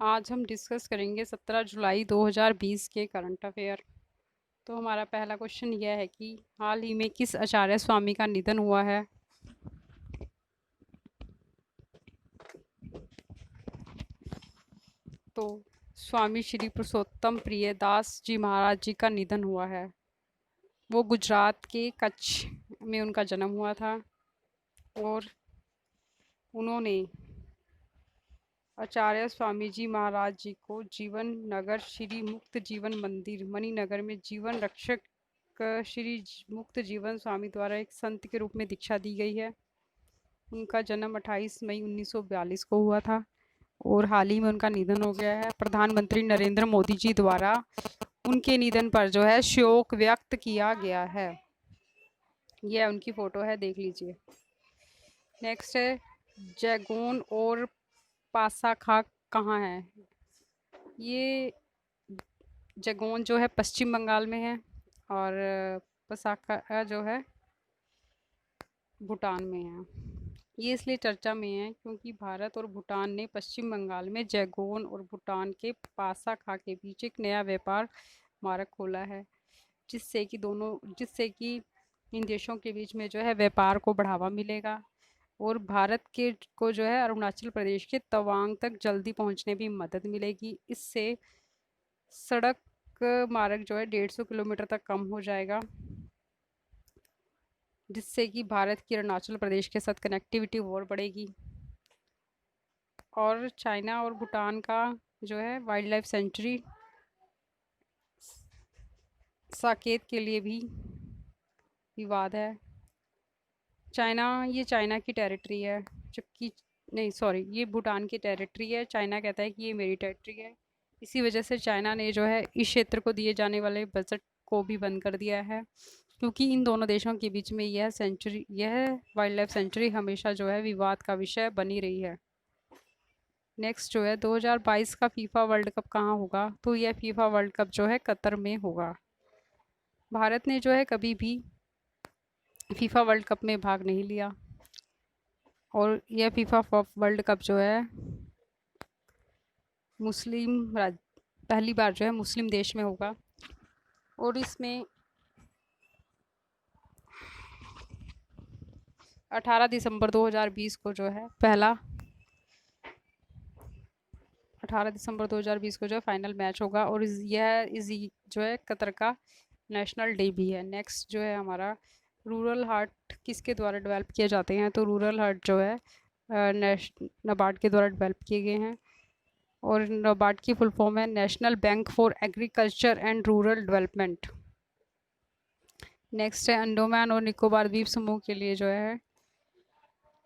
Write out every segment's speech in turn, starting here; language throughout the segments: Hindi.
आज हम डिस्कस करेंगे 17 जुलाई 2020 के करंट अफेयर। तो हमारा पहला क्वेश्चन यह है कि हाल ही में किस आचार्य स्वामी का निधन हुआ है। तो स्वामी श्री पुरुषोत्तम प्रिय दास जी महाराज जी का निधन हुआ है। वो गुजरात के कच्छ में उनका जन्म हुआ था और उन्होंने आचार्य स्वामी जी महाराज जी को जीवन नगर श्री मुक्त जीवन मंदिर मणिनगर में जीवन रक्षक श्री मुक्त जीवन स्वामी द्वारा एक संत के रूप में दीक्षा दी गई है। उनका जन्म 28 मई 1942 को हुआ था और हाल ही में उनका निधन हो गया है। प्रधानमंत्री नरेंद्र मोदी जी द्वारा उनके निधन पर जो है शोक व्यक्त किया गया है। यह उनकी फ़ोटो है, देख लीजिए। नेक्स्ट है जैगोन और पासाखा कहाँ है। ये जैगोन जो है पश्चिम बंगाल में है और पसाखा जो है भूटान में है। ये इसलिए चर्चा में है क्योंकि भारत और भूटान ने पश्चिम बंगाल में जैगोन और भूटान के पासाखा के बीच एक नया व्यापार मार्ग खोला है, जिससे कि इन देशों के बीच में जो है व्यापार को बढ़ावा मिलेगा और भारत के को जो है अरुणाचल प्रदेश के तवांग तक जल्दी पहुंचने में मदद मिलेगी। इससे सड़क मार्ग जो है 150 किलोमीटर तक कम हो जाएगा, जिससे कि भारत की अरुणाचल प्रदेश के साथ कनेक्टिविटी और बढ़ेगी। और चाइना और भूटान का जो है वाइल्ड लाइफ सेंचुरी साकेत के लिए भी विवाद है। ये चाइना की टेरिटरी है, जबकि नहीं सॉरी, ये भूटान की टेरिटरी है। चाइना कहता है कि ये मेरी टेरिटरी है। इसी वजह से चाइना ने जो है इस क्षेत्र को दिए जाने वाले बजट को भी बंद कर दिया है, क्योंकि इन दोनों देशों के बीच में यह वाइल्ड लाइफ सेंचुरी हमेशा जो है विवाद का विषय बनी रही है। नेक्स्ट जो है 2022 का फीफा वर्ल्ड कप कहाँ होगा। तो यह फीफा वर्ल्ड कप जो है कतर में होगा। भारत ने जो है कभी भी फीफा वर्ल्ड कप में भाग नहीं लिया और यह फीफा वर्ल्ड कप जो है पहली बार जो है मुस्लिम देश में होगा और इसमें 18 दिसंबर 2020 को जो है 18 दिसंबर 2020 को जो है फाइनल मैच होगा और इस जो है कतर का नेशनल डे भी है। नेक्स्ट जो है हमारा रूरल हार्ट किसके द्वारा डेवलप किए जाते हैं। तो रूरल हार्ट जो है नाबार्ड के द्वारा डेवलप किए गए हैं और नाबार्ड की फुल फॉर्म है national bank for agriculture and rural development. Next है अंडोमान और निकोबार द्वीप समूह के लिए जो है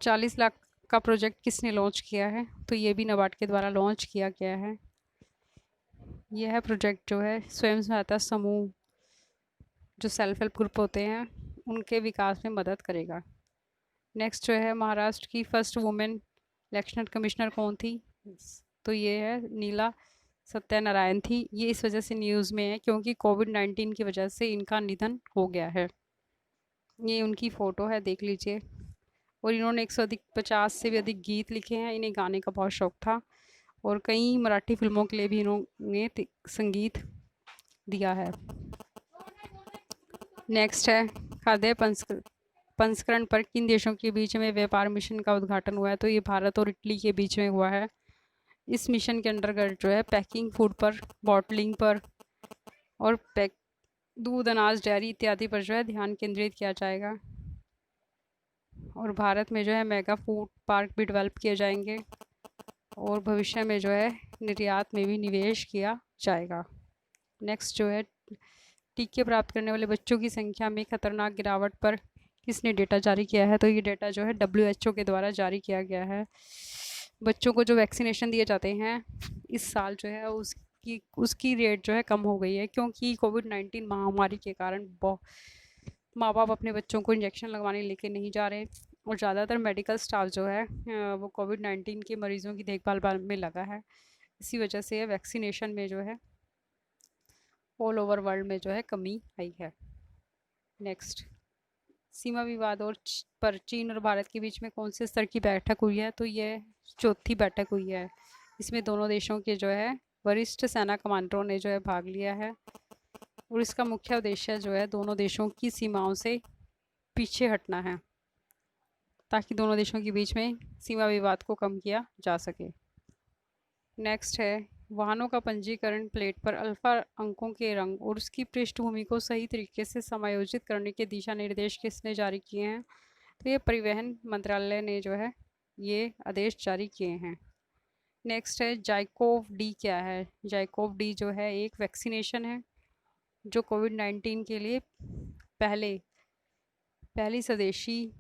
40 लाख का प्रोजेक्ट किसने लॉन्च किया है। तो ये भी नाबार्ड के द्वारा लॉन्च किया गया है। यह प्रोजेक्ट जो है स्वयं सहायता समूह जो सेल्फ हेल्प ग्रुप होते हैं उनके विकास में मदद करेगा। नेक्स्ट जो है महाराष्ट्र की फर्स्ट वुमेन इलेक्शन कमिश्नर कौन थी। तो ये है नीला सत्यनारायण थी। ये इस वजह से न्यूज़ में है क्योंकि कोविड-19 की वजह से इनका निधन हो गया है। ये उनकी फ़ोटो है, देख लीजिए। और इन्होंने 150 से भी अधिक गीत लिखे हैं। इन्हें गाने का बहुत शौक था और कई मराठी फिल्मों के लिए भी इन्होंने संगीत दिया है। नेक्स्ट है खाद्य पंस्करण पर किन देशों के बीच में व्यापार मिशन का उद्घाटन हुआ है। तो ये भारत और इटली के बीच में हुआ है। इस मिशन के अंतर्गत जो है पैकिंग फूड पर, बॉटलिंग पर और दूध, अनाज, डेयरी इत्यादि पर जो है ध्यान केंद्रित किया जाएगा। और भारत में जो है मेगा फूड पार्क भी डेवलप किए जाएंगे और भविष्य में जो है निर्यात में भी निवेश किया जाएगा। नेक्स्ट जो है टीके प्राप्त करने वाले बच्चों की संख्या में खतरनाक गिरावट पर किसने डेटा जारी किया है। तो ये डेटा जो है WHO के द्वारा जारी किया गया है। बच्चों को जो वैक्सीनेशन दिए जाते हैं इस साल जो है उसकी रेट जो है कम हो गई है, क्योंकि कोविड-19 महामारी के कारण माँ बाप अपने बच्चों को इंजेक्शन लगवाने लेके नहीं जा रहे और ज़्यादातर मेडिकल स्टाफ जो है वो कोविड-19 के मरीज़ों की देखभाल में लगा है। इसी वजह से वैक्सीनेशन में जो है ऑल ओवर वर्ल्ड में जो है कमी आई है। नेक्स्ट सीमा विवाद पर चीन और भारत के बीच में कौन से स्तर की बैठक हुई है। तो ये चौथी बैठक हुई है। इसमें दोनों देशों के जो है वरिष्ठ सेना कमांडरों ने जो है भाग लिया है और इसका मुख्य उद्देश्य जो है दोनों देशों की सीमाओं से पीछे हटना है ताकि दोनों देशों के बीच में सीमा विवाद को कम किया जा सके। नेक्स्ट है वाहनों का पंजीकरण प्लेट पर अल्फा अंकों के रंग और उसकी पृष्ठभूमि को सही तरीके से समायोजित करने के दिशा निर्देश किसने जारी किए हैं? तो ये परिवहन मंत्रालय ने जो है ये आदेश जारी किए हैं। नेक्स्ट है जाइकोव डी क्या है? जाइकोव डी जो है एक वैक्सीनेशन है जो कोविड-19 के लिए पहली स्वदेशी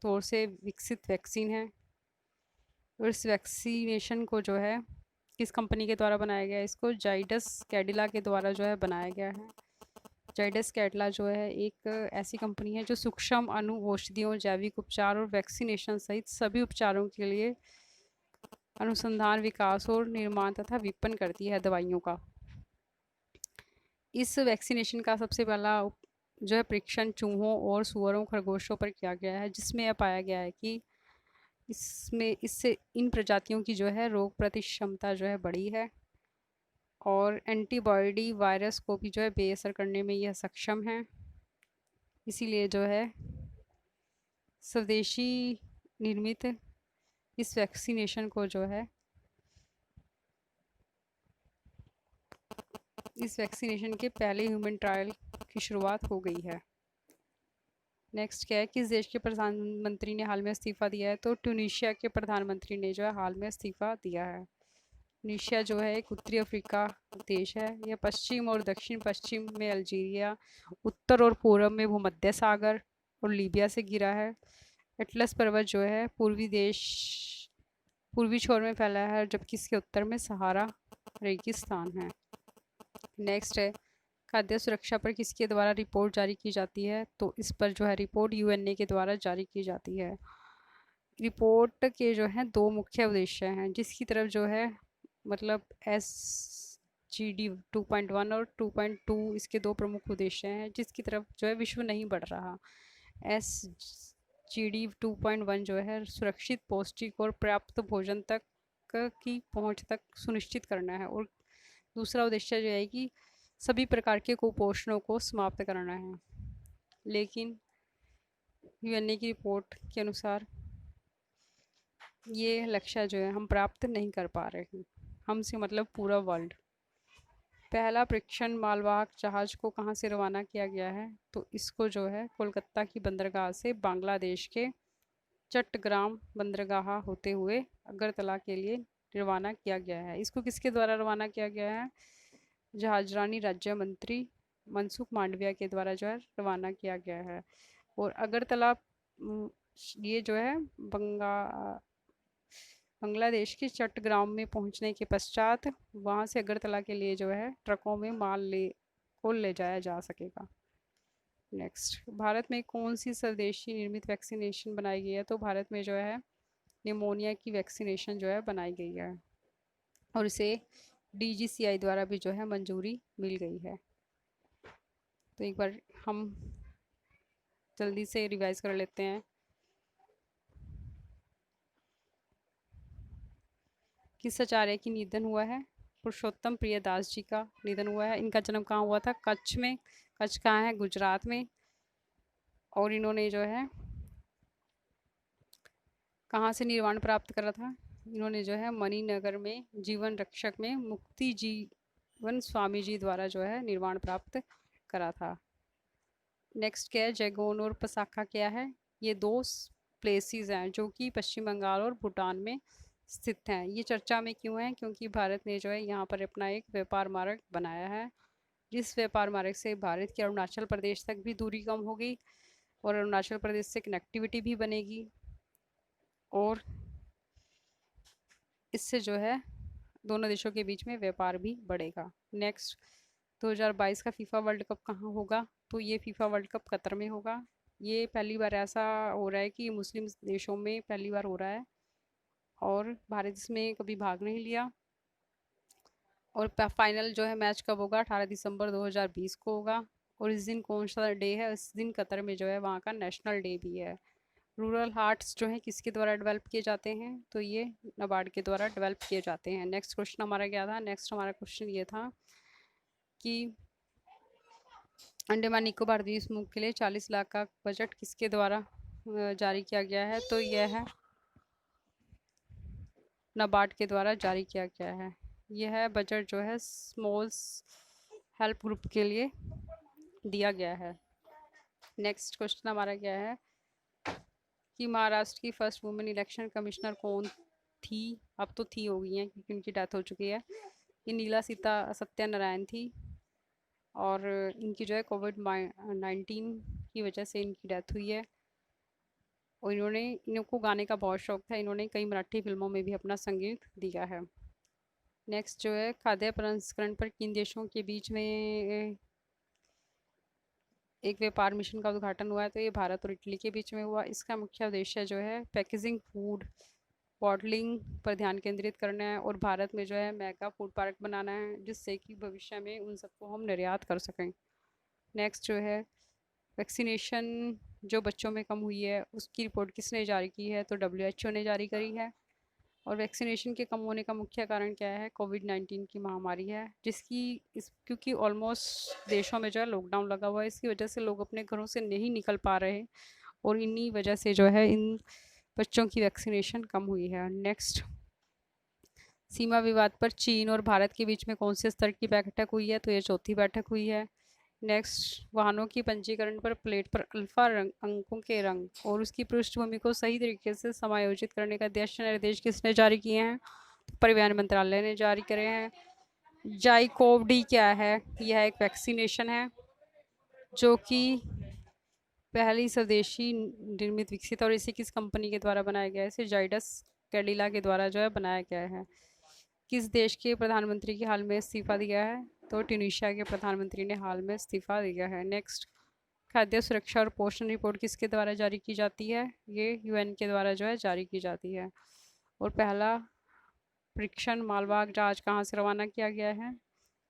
तौर से विकसित वैक्सीन है और इस वैक्सीनेशन को जो है किस कंपनी के द्वारा बनाया गया है? इसको जाइडस कैडिला के द्वारा जो है बनाया गया है। जाइडस कैडिला जो है एक ऐसी कंपनी है जो सूक्ष्म अणु औषधियों, जैविक उपचार और वैक्सीनेशन सहित सभी उपचारों के लिए अनुसंधान, विकास और निर्माण तथा विपणन करती है दवाइयों का। इस वैक्सीनेशन का सबसे पहला जो है परीक्षण चूहों और सुअरों, खरगोशों पर किया गया है, जिसमें यह पाया गया है कि इससे इन प्रजातियों की जो है रोग प्रतिक्षमता जो है बढ़ी है और एंटीबॉडी वायरस को भी जो है बेअसर करने में यह सक्षम है। इसीलिए जो है स्वदेशी निर्मित इस वैक्सीनेशन को जो है इस वैक्सीनेशन के पहले ह्यूमन ट्रायल की शुरुआत हो गई है। नेक्स्ट क्या है, किस देश के प्रधानमंत्री ने हाल में इस्तीफ़ा दिया है? तो ट्यूनीशिया के प्रधानमंत्री ने जो है हाल में इस्तीफ़ा दिया है। ट्यूनीशिया जो है एक उत्तरी अफ्रीका देश है। यह पश्चिम और दक्षिण पश्चिम में अल्जीरिया, उत्तर और पूर्व में भूमध्य सागर और लीबिया से घिरा है। एटलस पर्वत जो है पूर्वी छोर में फैला है जबकि इसके उत्तर में सहारा रेगिस्तान है। नेक्स्ट है खाद्य सुरक्षा पर किसके द्वारा रिपोर्ट जारी की जाती है? तो इस पर जो है रिपोर्ट यूएनए के द्वारा जारी की जाती है। रिपोर्ट के जो है दो मुख्य उद्देश्य हैं, जिसकी तरफ जो है मतलब SGD 2.1 और 2.2 इसके दो प्रमुख उद्देश्य हैं, जिसकी तरफ जो है विश्व नहीं बढ़ रहा। SGD 2.1 जो है सुरक्षित, पौष्टिक और पर्याप्त भोजन तक की पहुंच तक सुनिश्चित करना है और दूसरा उद्देश्य जो है कि सभी प्रकार के कुपोषणों को समाप्त करना है। लेकिन यूएनए की रिपोर्ट के अनुसार ये लक्ष्य जो है हम प्राप्त नहीं कर पा रहे हैं। हमसे मतलब पूरा वर्ल्ड। पहला परीक्षण मालवाहक जहाज को कहाँ से रवाना किया गया है? तो इसको जो है कोलकाता की बंदरगाह से बांग्लादेश के चट्टग्राम बंदरगाह होते हुए अगरतला के लिए रवाना किया गया है। इसको किसके द्वारा रवाना किया गया है? जहाजरानी राज्य मंत्री मनसुख मांडविया के द्वारा जो है रवाना किया गया है। और अगरतला ये जो है बांग्लादेश के चट्टग्राम में पहुंचने के पश्चात वहां से अगरतला के लिए जो है ट्रकों में माल ले जाया जा सकेगा। नेक्स्ट, भारत में कौन सी स्वदेशी निर्मित वैक्सीनेशन बनाई गई है? तो भारत में जो है निमोनिया की वैक्सीनेशन जो है बनाई गई है और इसे DGCI द्वारा भी जो है मंजूरी मिल गई है। तो एक बार हम जल्दी से रिवाइज कर लेते हैं। किस आचार्य की निधन हुआ है? पुरुषोत्तम प्रियदास जी का निधन हुआ है। इनका जन्म कहाँ हुआ था? कच्छ में। कच्छ कहाँ है? गुजरात में। और इन्होंने जो है कहाँ से निर्वाण प्राप्त करा था? इन्होंने जो है मणिनगर में जीवन रक्षक में मुक्ति जीवन स्वामी जी द्वारा जो है निर्वाण प्राप्त करा था। नेक्स्ट क्या है? जैगोन और पसाखा क्या है? ये दो प्लेसेस हैं जो कि पश्चिम बंगाल और भूटान में स्थित हैं। ये चर्चा में क्यों है? क्योंकि भारत ने जो है यहाँ पर अपना एक व्यापार मार्ग बनाया है, जिस व्यापार मार्ग से भारत के अरुणाचल प्रदेश तक भी दूरी कम होगी और अरुणाचल प्रदेश से कनेक्टिविटी भी बनेगी और इससे जो है दोनों देशों के बीच में व्यापार भी बढ़ेगा। नेक्स्ट, 2022 का फीफा वर्ल्ड कप कहाँ होगा? तो ये फीफा वर्ल्ड कप कतर में होगा। ये पहली बार ऐसा हो रहा है कि मुस्लिम देशों में पहली बार हो रहा है और भारत इसमें कभी भाग नहीं लिया। और फाइनल जो है मैच कब होगा? 18 दिसंबर 2020 को होगा। और इस दिन कौन सा डे है? इस दिन कतर में जो है वहाँ का नेशनल डे भी है रूरल हार्ट्स जो हैं किसके द्वारा डेवलप किए जाते हैं, तो ये नाबार्ड के द्वारा डेवलप किए जाते हैं। नेक्स्ट क्वेश्चन हमारा क्या था, नेक्स्ट हमारा क्वेश्चन ये था कि अंडमान निकोबार द्वीप समूह के लिए 40 लाख का बजट किसके द्वारा जारी किया गया है, तो यह है नाबार्ड के द्वारा जारी किया गया है। यह बजट जो है स्मॉल हेल्प ग्रुप के लिए दिया गया है। नेक्स्ट क्वेश्चन हमारा क्या है कि महाराष्ट्र की फर्स्ट वुमेन इलेक्शन कमिश्नर कौन थी, अब तो थी हो गई हैं क्योंकि उनकी डेथ हो चुकी है। ये नीला सीता सत्यानारायण थी और इनकी जो है कोविड-19 की वजह से इनकी डेथ हुई है। और इनको गाने का बहुत शौक था, इन्होंने कई मराठी फिल्मों में भी अपना संगीत दिया है। नेक्स्ट जो है खाद्य प्रसंस्करण पर किन देशों के बीच में एक व्यापार मिशन का उद्घाटन हुआ है, तो ये भारत और इटली के बीच में हुआ। इसका मुख्य उद्देश्य जो है पैकेजिंग फूड बॉटलिंग पर ध्यान केंद्रित करना है और भारत में जो है मेगा फूड पार्क बनाना है जिससे कि भविष्य में उन सबको हम निर्यात कर सकें। नेक्स्ट जो है वैक्सीनेशन जो बच्चों में कम हुई है उसकी रिपोर्ट किसने जारी की है, तो WHO ने जारी करी है। और वैक्सीनेशन के कम होने का मुख्य कारण क्या है, कोविड-19 की महामारी है क्योंकि ऑलमोस्ट देशों में जो है लॉकडाउन लगा हुआ है, इसकी वजह से लोग अपने घरों से नहीं निकल पा रहे और इन्हीं वजह से जो है इन बच्चों की वैक्सीनेशन कम हुई है। नेक्स्ट सीमा विवाद पर चीन और भारत के बीच में कौन से स्तर की बैठक हुई है, तो ये चौथी बैठक हुई है। नेक्स्ट वाहनों की पंजीकरण पर प्लेट पर अल्फा रंग अंकों के रंग और उसकी पृष्ठभूमि को सही तरीके से समायोजित करने का दिशा निर्देश किसने जारी किए हैं, तो परिवहन मंत्रालय ने जारी करे हैं। जाइकोव-डी क्या है, यह एक वैक्सीनेशन है जो कि पहली स्वदेशी निर्मित विकसित और इसे किस कंपनी के द्वारा बनाया गया है, इसे जाइडस कैडिला के द्वारा जो है बनाया गया है। किस देश के प्रधानमंत्री की हाल में इस्तीफा दिया है, तो ट्यूनीशिया के प्रधानमंत्री ने हाल में इस्तीफा दिया है। नेक्स्ट खाद्य सुरक्षा और पोषण रिपोर्ट किसके द्वारा जारी की जाती है, ये UN के द्वारा जो है जारी की जाती है। और पहला परीक्षण मालवाहक जहाज कहाँ से रवाना किया गया है,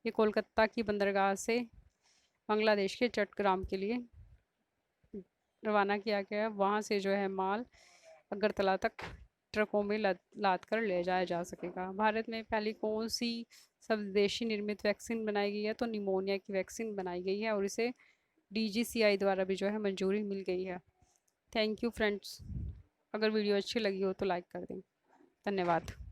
ये कोलकाता की बंदरगाह से बांग्लादेश के चट्टग्राम के लिए रवाना किया गया है। वहाँ से जो है माल अगरतला तक ट्रकों में लाद कर ले जाया जा सकेगा। भारत में पहली कौन सी स्वदेशी निर्मित वैक्सीन बनाई गई है, तो निमोनिया की वैक्सीन बनाई गई है और इसे DGCI द्वारा भी जो है मंजूरी मिल गई है। थैंक यू फ्रेंड्स, अगर वीडियो अच्छी लगी हो तो लाइक कर दें। धन्यवाद।